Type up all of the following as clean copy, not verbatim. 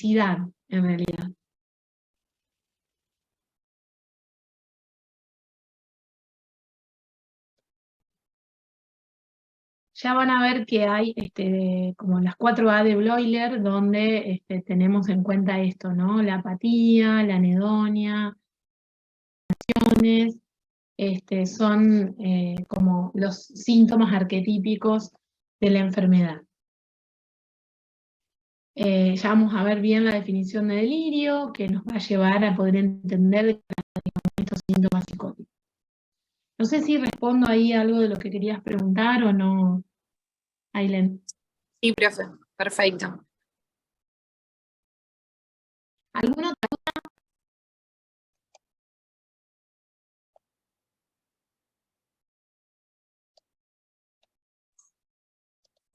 intensidad, en realidad. Ya van a ver que hay como las 4A de Bloiler, donde tenemos en cuenta esto, ¿no? La apatía, la anedonia, son como los síntomas arquetípicos de la enfermedad. Ya vamos a ver bien la definición de delirio, que nos va a llevar a poder entender estos síntomas psicóticos. No sé si respondo ahí algo de lo que querías preguntar o no, Ailen. Sí, profe, perfecto. ¿Alguna otra?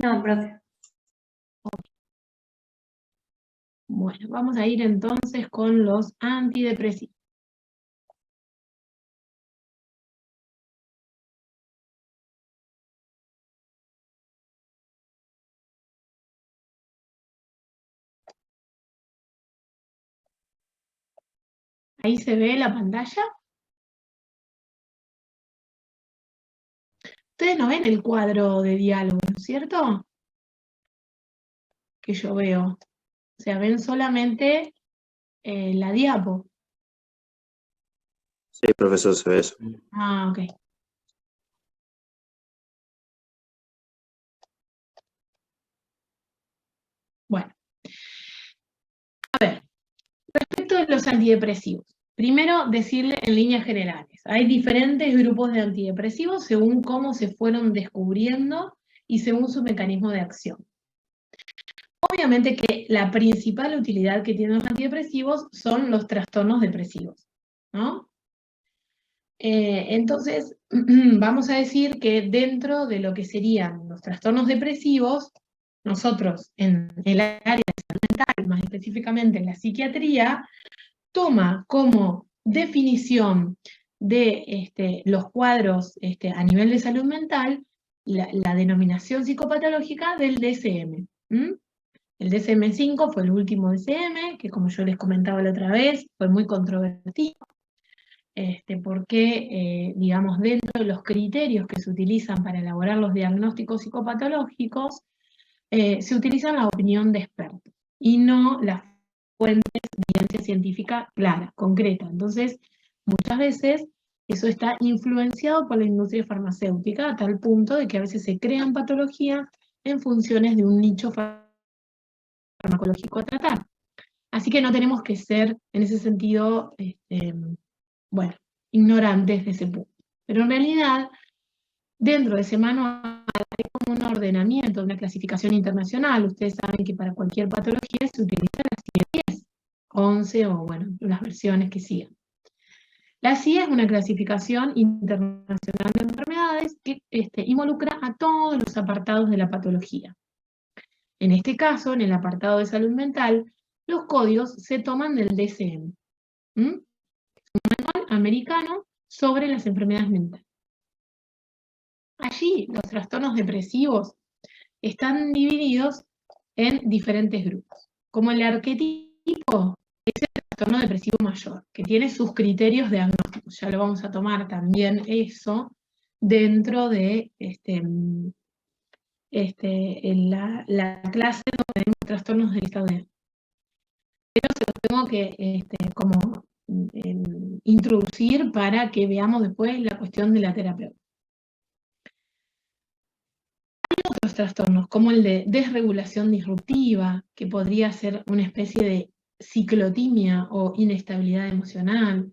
No, profe. Bueno, vamos a ir entonces con los antidepresivos. Ahí se ve la pantalla. Ustedes no ven el cuadro de diálogo, ¿no es cierto? Que yo veo. O sea, ven solamente la diapo. Sí, profesor, se ve eso. Ah, ok. Bueno. A ver, respecto de los antidepresivos. Primero, decirle en líneas generales. Hay diferentes grupos de antidepresivos según cómo se fueron descubriendo y según su mecanismo de acción. Obviamente que la principal utilidad que tienen los antidepresivos son los trastornos depresivos, ¿no? Entonces, vamos a decir que dentro de lo que serían los trastornos depresivos, nosotros en el área de salud mental, más específicamente en la psiquiatría, toma como definición de los cuadros a nivel de salud mental la denominación psicopatológica del DSM. El DSM-5 fue el último DSM, que como yo les comentaba la otra vez, fue muy controvertido, porque, digamos, dentro de los criterios que se utilizan para elaborar los diagnósticos psicopatológicos, se utiliza la opinión de expertos, y no las fuentes de evidencia científica clara, concreta. Entonces, muchas veces eso está influenciado por la industria farmacéutica, a tal punto de que a veces se crean patologías en funciones de un nicho farmacológico a tratar. Así que no tenemos que ser, en ese sentido, bueno, ignorantes de ese punto. Pero en realidad, dentro de ese manual hay como un ordenamiento, una clasificación internacional. Ustedes saben que para cualquier patología se utiliza la CIE-10, 11 o, bueno, las versiones que sigan. La CIE es una clasificación internacional de enfermedades que involucra a todos los apartados de la patología. En este caso, en el apartado de salud mental, los códigos se toman del DSM, un manual americano sobre las enfermedades mentales. Allí los trastornos depresivos están divididos en diferentes grupos. Como el arquetipo es el trastorno depresivo mayor, que tiene sus criterios de diagnóstico. Ya lo vamos a tomar también eso dentro de la clase donde tenemos trastornos del estado de ánimo. Pero se los tengo que como introducir para que veamos después la cuestión de la terapeuta. Hay otros trastornos, como el de desregulación disruptiva, que podría ser una especie de ciclotimia o inestabilidad emocional.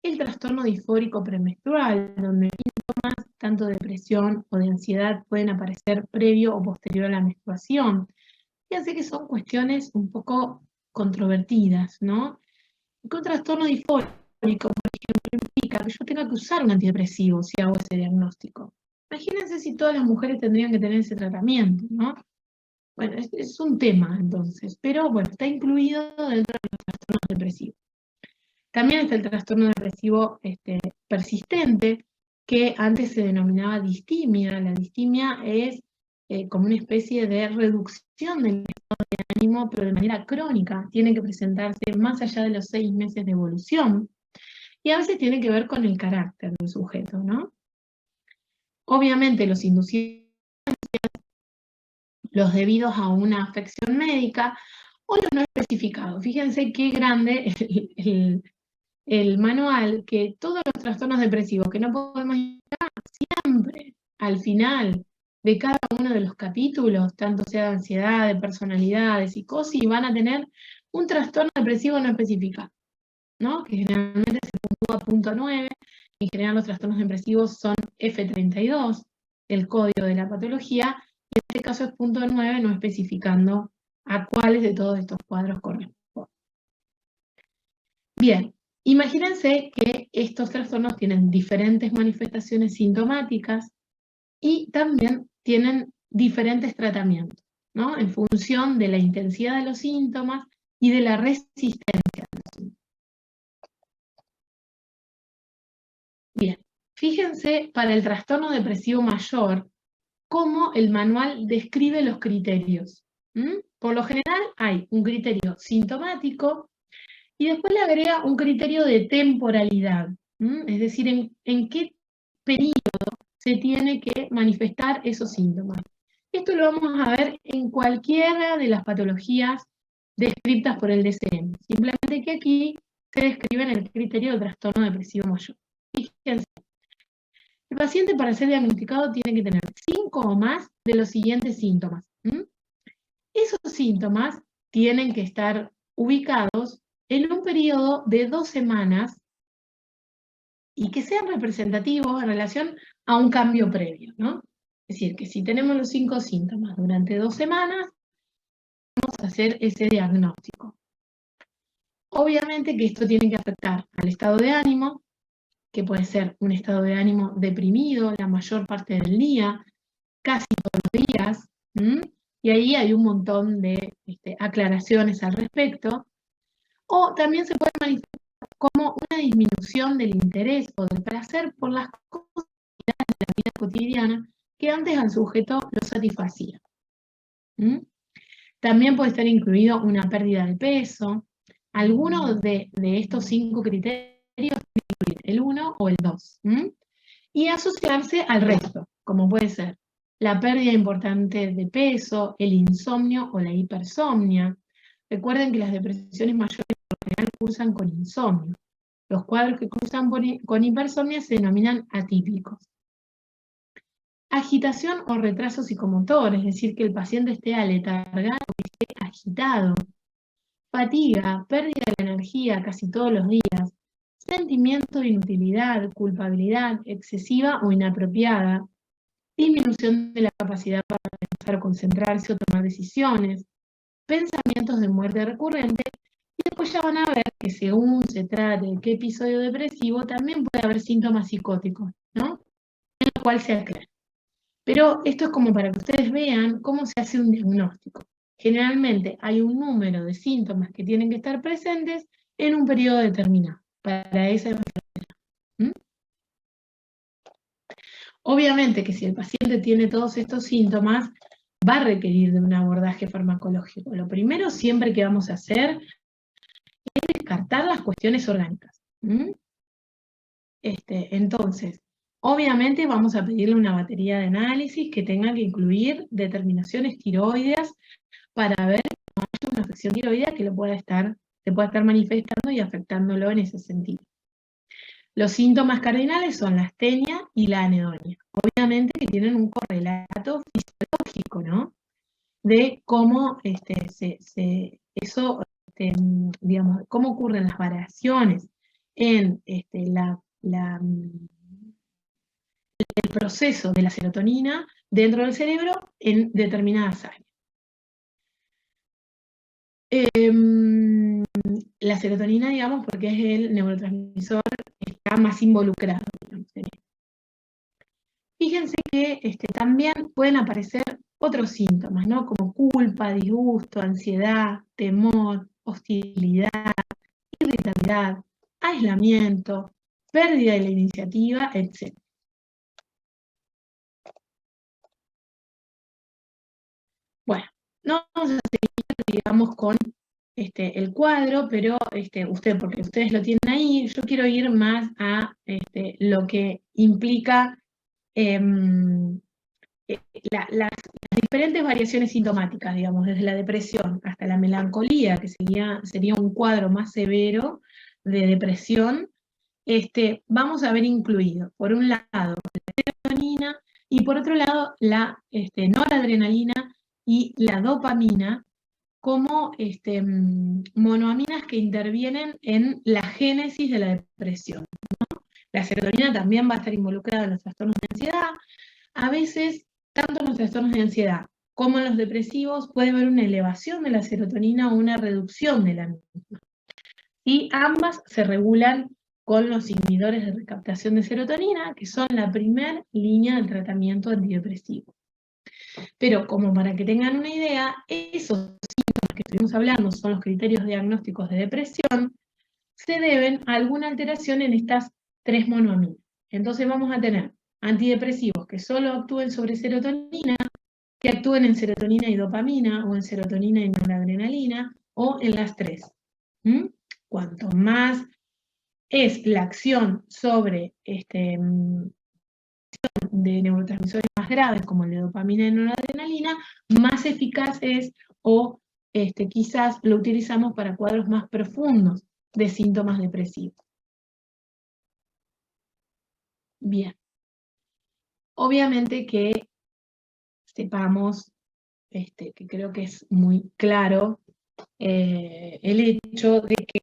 El trastorno disfórico premenstrual, donde síntomas tanto de depresión o de ansiedad pueden aparecer previo o posterior a la menstruación. Fíjense que son cuestiones un poco controvertidas, ¿no? Un trastorno disfórico, por ejemplo, implica que yo tenga que usar un antidepresivo si hago ese diagnóstico. Imagínense si todas las mujeres tendrían que tener ese tratamiento, ¿no? Bueno, es un tema entonces, pero bueno, está incluido dentro de los trastornos depresivos. También está el trastorno depresivo persistente, que antes se denominaba distimia. La distimia es como una especie de reducción del estado de ánimo, pero de manera crónica. Tiene que presentarse más allá de los 6 meses de evolución. Y a veces tiene que ver con el carácter del sujeto, ¿no? Obviamente los inducidos, los debidos a una afección médica, o los no especificados. Fíjense qué grande el manual, que todos los trastornos depresivos que no podemos llegar siempre al final de cada uno de los capítulos, tanto sea de ansiedad, de personalidad, de psicosis, van a tener un trastorno depresivo no especificado, ¿no? Que generalmente se puntúa punto 9, en general los trastornos depresivos son F32, el código de la patología, y en este caso es punto 9, no especificando a cuáles de todos estos cuadros corresponden. Bien, imagínense que estos trastornos tienen diferentes manifestaciones sintomáticas y también tienen diferentes tratamientos, ¿no? En función de la intensidad de los síntomas y de la resistencia de los síntomas. Bien, fíjense para el trastorno depresivo mayor cómo el manual describe los criterios. Por lo general hay un criterio sintomático y después le agrega un criterio de temporalidad, es decir, en qué periodo se tiene que manifestar esos síntomas. Esto lo vamos a ver en cualquiera de las patologías descritas por el DSM. Simplemente que aquí se describe en el criterio de trastorno depresivo mayor. Fíjense, el paciente para ser diagnosticado tiene que tener 5 o más de los siguientes síntomas. Esos síntomas tienen que estar ubicados en un periodo de 2 semanas y que sean representativos en relación a un cambio previo, ¿no? Es decir, que si tenemos los 5 síntomas durante 2 semanas, vamos a hacer ese diagnóstico. Obviamente que esto tiene que afectar al estado de ánimo, que puede ser un estado de ánimo deprimido la mayor parte del día, casi todos los días, y ahí hay un montón de aclaraciones al respecto. O también se puede manifestar como una disminución del interés o del placer por las cosas de la vida cotidiana que antes al sujeto lo satisfacía. También puede estar incluido una pérdida de peso. Algunos de estos 5 criterios pueden incluir el 1 o el 2. Y asociarse al resto, como puede ser la pérdida importante de peso, el insomnio o la hipersomnia. Recuerden que las depresiones mayores por lo general cursan con insomnio. Los cuadros que cursan con hipersomnia se denominan atípicos. Agitación o retraso psicomotor, es decir, que el paciente esté aletargado, que esté agitado. Fatiga, pérdida de la energía casi todos los días. Sentimiento de inutilidad, culpabilidad excesiva o inapropiada. Disminución de la capacidad para pensar o concentrarse o tomar decisiones. Pensamientos de muerte recurrente. Y después ya van a ver que según se trate de qué episodio depresivo, también puede haber síntomas psicóticos, ¿no? En lo cual se aclara. Pero esto es como para que ustedes vean cómo se hace un diagnóstico. Generalmente hay un número de síntomas que tienen que estar presentes en un periodo determinado para esa enfermedad. Obviamente que si el paciente tiene todos estos síntomas, va a requerir de un abordaje farmacológico. Lo primero siempre que vamos a hacer es descartar las cuestiones orgánicas. Entonces, obviamente vamos a pedirle una batería de análisis que tenga que incluir determinaciones tiroideas para ver que no haya una afección tiroidea que se pueda estar manifestando y afectándolo en ese sentido. Los síntomas cardinales son la astenia y la anedonia. Obviamente que tienen un correlato fisiológico, ¿no? De cómo digamos, cómo ocurren las variaciones en el proceso de la serotonina dentro del cerebro en determinadas áreas. La serotonina, digamos, porque es el neurotransmisor que está más involucrado. Fíjense que también pueden aparecer otros síntomas, ¿no? Como culpa, disgusto, ansiedad, temor, hostilidad, irritabilidad, aislamiento, pérdida de la iniciativa, etc. Bueno, no vamos a seguir, digamos, con el cuadro, pero porque ustedes lo tienen ahí, yo quiero ir más a lo que implica las diferentes variaciones sintomáticas, digamos, desde la depresión hasta la melancolía, que sería un cuadro más severo de depresión. Vamos a ver incluido, por un lado, la serotonina, y por otro lado, la noradrenalina y la dopamina, como monoaminas que intervienen en la génesis de la depresión, ¿no? La serotonina también va a estar involucrada en los trastornos de ansiedad. A veces, tanto en los trastornos de ansiedad como en los depresivos, puede haber una elevación de la serotonina o una reducción de la misma. Y ambas se regulan con los inhibidores de recaptación de serotonina, que son la primera línea del tratamiento antidepresivo. Pero como para que tengan una idea, esos síntomas que estuvimos hablando son los criterios diagnósticos de depresión, se deben a alguna alteración en estas tres monoaminas. Entonces vamos a tener antidepresivos que solo actúen sobre serotonina, que actúen en serotonina y dopamina, o en serotonina y noradrenalina, o en las tres. Cuanto más es la acción sobre de neurotransmisores más graves, como el de dopamina y noradrenalina, más eficaz es, o quizás lo utilizamos para cuadros más profundos de síntomas depresivos. Bien. Obviamente que sepamos, que creo que es muy claro, el hecho de que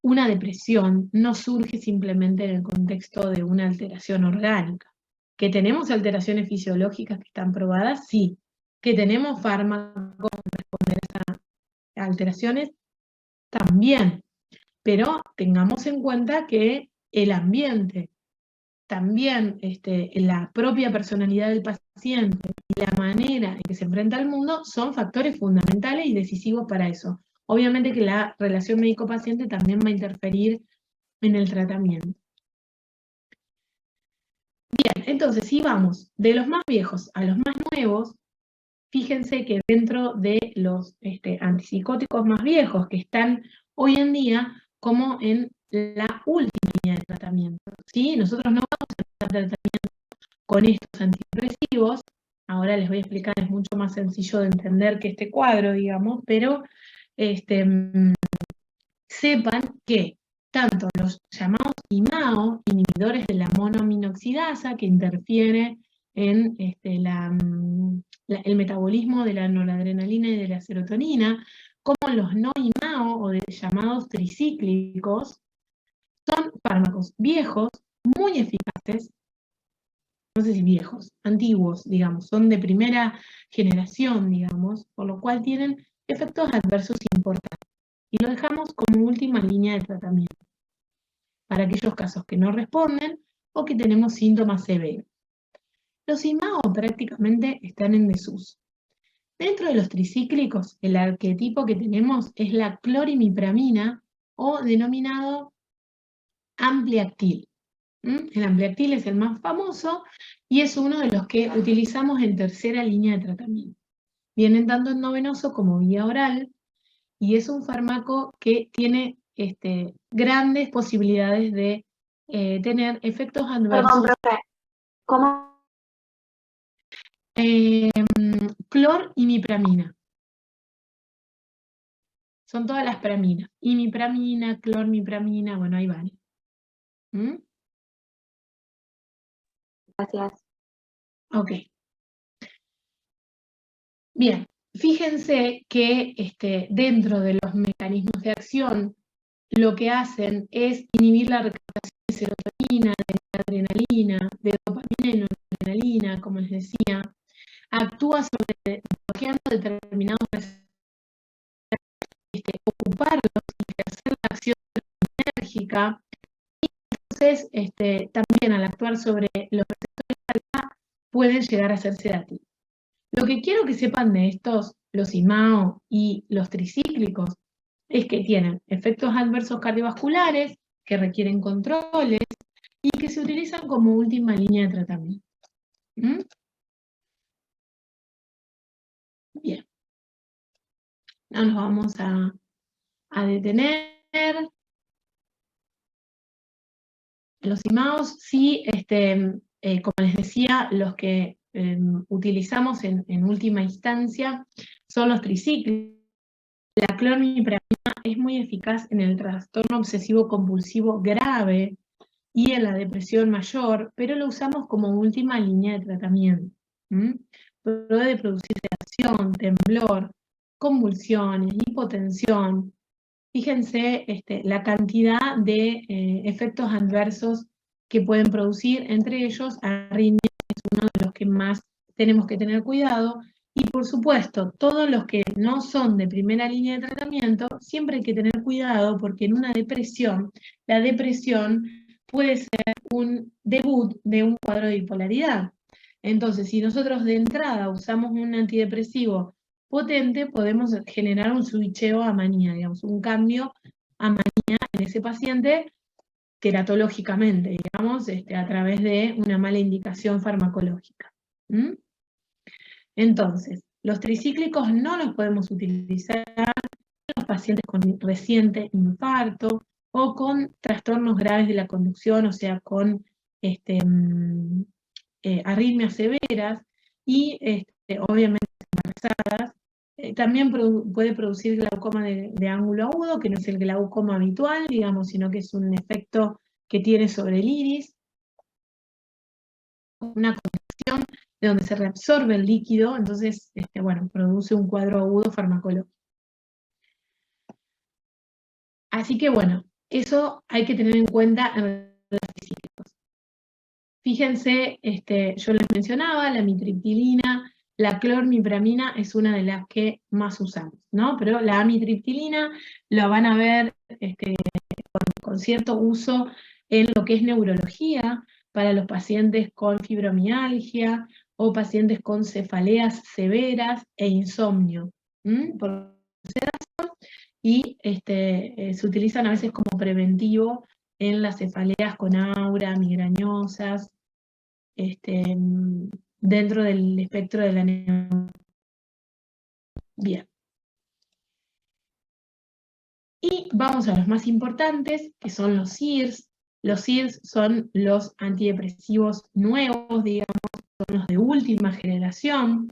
una depresión no surge simplemente en el contexto de una alteración orgánica. ¿Que tenemos alteraciones fisiológicas que están probadas? Sí. ¿Que tenemos fármacos para responder a esas alteraciones? También. Pero tengamos en cuenta que el ambiente, también la propia personalidad del paciente y la manera en que se enfrenta al mundo son factores fundamentales y decisivos para eso. Obviamente que la relación médico-paciente también va a interferir en el tratamiento. Bien, entonces si vamos de los más viejos a los más nuevos, fíjense que dentro de los antipsicóticos más viejos que están hoy en día como en la última línea de tratamiento, ¿sí? Nosotros no vamos a hacer tratamiento con estos antidepresivos. Ahora les voy a explicar, es mucho más sencillo de entender que este cuadro, digamos, pero sepan que tanto los llamados IMAO, inhibidores de la monoaminoxidasa, que interfiere en el metabolismo de la noradrenalina y de la serotonina, como los no IMAO, o de llamados tricíclicos, son fármacos viejos, muy eficaces, no sé si viejos, antiguos, digamos, son de primera generación, digamos, por lo cual tienen efectos adversos importantes. Y lo dejamos como última línea de tratamiento, para aquellos casos que no responden o que tenemos síntomas severos. Los IMAO prácticamente están en desuso. Dentro de los tricíclicos, el arquetipo que tenemos es la clorimipramina, o denominado Ampliactil. El Ampliactil es el más famoso y es uno de los que utilizamos en tercera línea de tratamiento. Vienen tanto endovenoso como vía oral, y es un fármaco que tiene grandes posibilidades de tener efectos adversos. Perdón, profe. ¿Cómo? Clorimipramina. Son todas las praminas. Imipramina, clormipramina, bueno, ahí van. Gracias. Ok. Bien, fíjense que dentro de los mecanismos de acción, lo que hacen es inhibir la recaptación de serotonina, de adrenalina, de dopamina y noradrenalina, como les decía. Actúa sobre bloqueando determinados receptores, ocuparlos y hacer la acción enérgica. Y entonces, también al actuar sobre los receptores alfa, pueden llegar a ser sedativos. Lo que quiero que sepan de estos, los IMAO y los tricíclicos, es que tienen efectos adversos cardiovasculares, que requieren controles, y que se utilizan como última línea de tratamiento. Bien. No nos vamos a detener. Los imaos, sí, como les decía, los que utilizamos en última instancia son los tricíclicos. La clormipramina es muy eficaz en el trastorno obsesivo compulsivo grave y en la depresión mayor, pero lo usamos como última línea de tratamiento. Puede producir sedación, temblor, convulsiones, hipotensión. Fíjense la cantidad de efectos adversos que pueden producir, entre ellos arritmia es uno de los que más tenemos que tener cuidado, y por supuesto, todos los que no son de primera línea de tratamiento, siempre hay que tener cuidado porque en una depresión, la depresión puede ser un debut de un cuadro de bipolaridad. Entonces, si nosotros de entrada usamos un antidepresivo potente, podemos generar un switcheo a manía, digamos, un cambio a manía en ese paciente teratológicamente, digamos, a través de una mala indicación farmacológica. Entonces, los tricíclicos no los podemos utilizar en los pacientes con reciente infarto o con trastornos graves de la conducción, o sea, con arritmias severas y obviamente embarazadas. También puede producir glaucoma de ángulo agudo, que no es el glaucoma habitual, digamos, sino que es un efecto que tiene sobre el iris, una contracción de donde se reabsorbe el líquido, entonces, bueno, produce un cuadro agudo farmacológico. Así que, bueno, eso hay que tener en cuenta en los tricíclicos. Fíjense, yo les mencionaba, la amitriptilina, la clormipramina es una de las que más usamos, ¿no? Pero la amitriptilina la van a ver con cierto uso en lo que es neurología, para los pacientes con fibromialgia o pacientes con cefaleas severas e insomnio. Por sedación, y se utilizan a veces como preventivo en las cefaleas con aura, migrañosas, dentro del espectro de la neurología. Bien. Y vamos a los más importantes, que son los SIRS. Los SIRS son los antidepresivos nuevos, digamos, son los de última generación.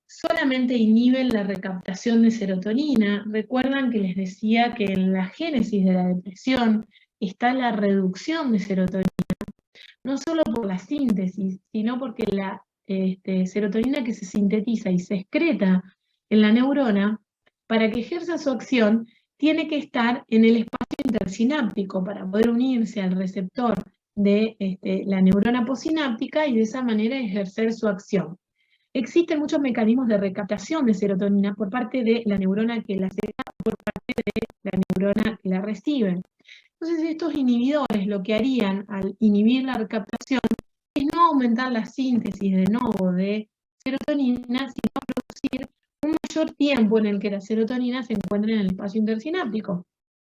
Solamente inhiben la recaptación de serotonina. Recuerdan que les decía que en la génesis de la depresión está la reducción de serotonina, no solo por la síntesis, sino porque la serotonina que se sintetiza y se excreta en la neurona, para que ejerza su acción, tiene que estar en el espacio intersináptico para poder unirse al receptor de la neurona postsináptica y de esa manera ejercer su acción. Existen muchos mecanismos de recaptación de serotonina por parte de la neurona que la secreta, por parte de la neurona que la recibe. Entonces estos inhibidores lo que harían al inhibir la recaptación es no aumentar la síntesis de nuevo de serotonina, sino producir un mayor tiempo en el que la serotonina se encuentre en el espacio intersináptico.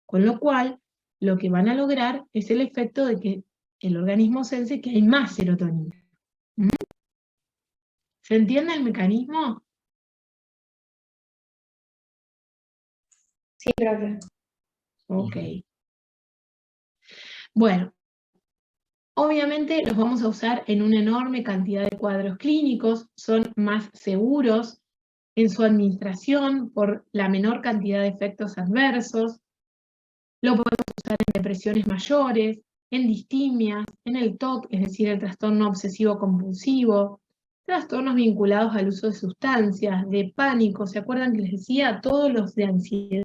Con lo cual, lo que van a lograr es el efecto de que el organismo sense que hay más serotonina. ¿Se entiende el mecanismo? Sí, profe. Ok. Bueno, obviamente los vamos a usar en una enorme cantidad de cuadros clínicos, son más seguros en su administración por la menor cantidad de efectos adversos. Lo podemos usar en depresiones mayores, en distimias, en el TOC, es decir, el trastorno obsesivo compulsivo, trastornos vinculados al uso de sustancias, de pánico. ¿Se acuerdan que les decía? Todos los de ansiedad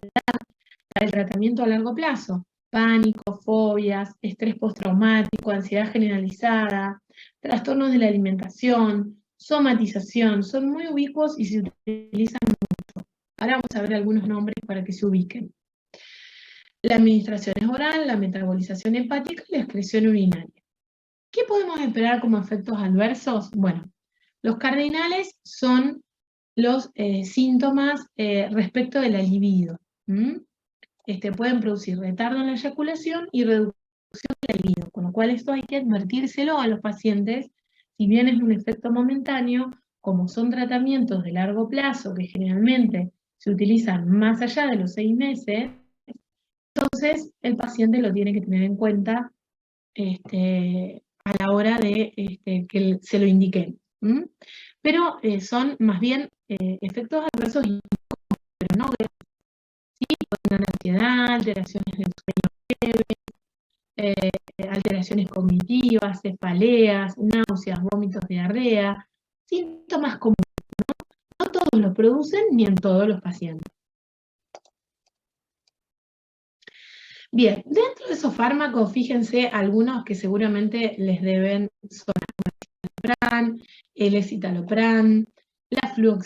para el tratamiento a largo plazo. Pánico, fobias, estrés postraumático, ansiedad generalizada, trastornos de la alimentación, somatización, son muy ubicuos y se utilizan mucho. Ahora vamos a ver algunos nombres para que se ubiquen. La administración es oral, la metabolización hepática y la excreción urinaria. ¿Qué podemos esperar como efectos adversos? Bueno, los cardinales son los síntomas respecto de la libido. Pueden producir retardo en la eyaculación y reducción de la libido, con lo cual esto hay que advertírselo a los pacientes, si bien es un efecto momentáneo, como son tratamientos de largo plazo que generalmente se utilizan más allá de los 6 meses, entonces el paciente lo tiene que tener en cuenta a la hora de que se lo indiquen. Pero son más bien efectos adversos, pero no graves. Sí, pueden tener ansiedad, alteraciones del sueño leve, alteraciones cognitivas, cefaleas, náuseas, vómitos, diarrea, síntomas comunes. No todos los producen ni en todos los pacientes. Bien, dentro de esos fármacos, fíjense algunos que seguramente les deben sonar: el escitalopram, la fluoxetina,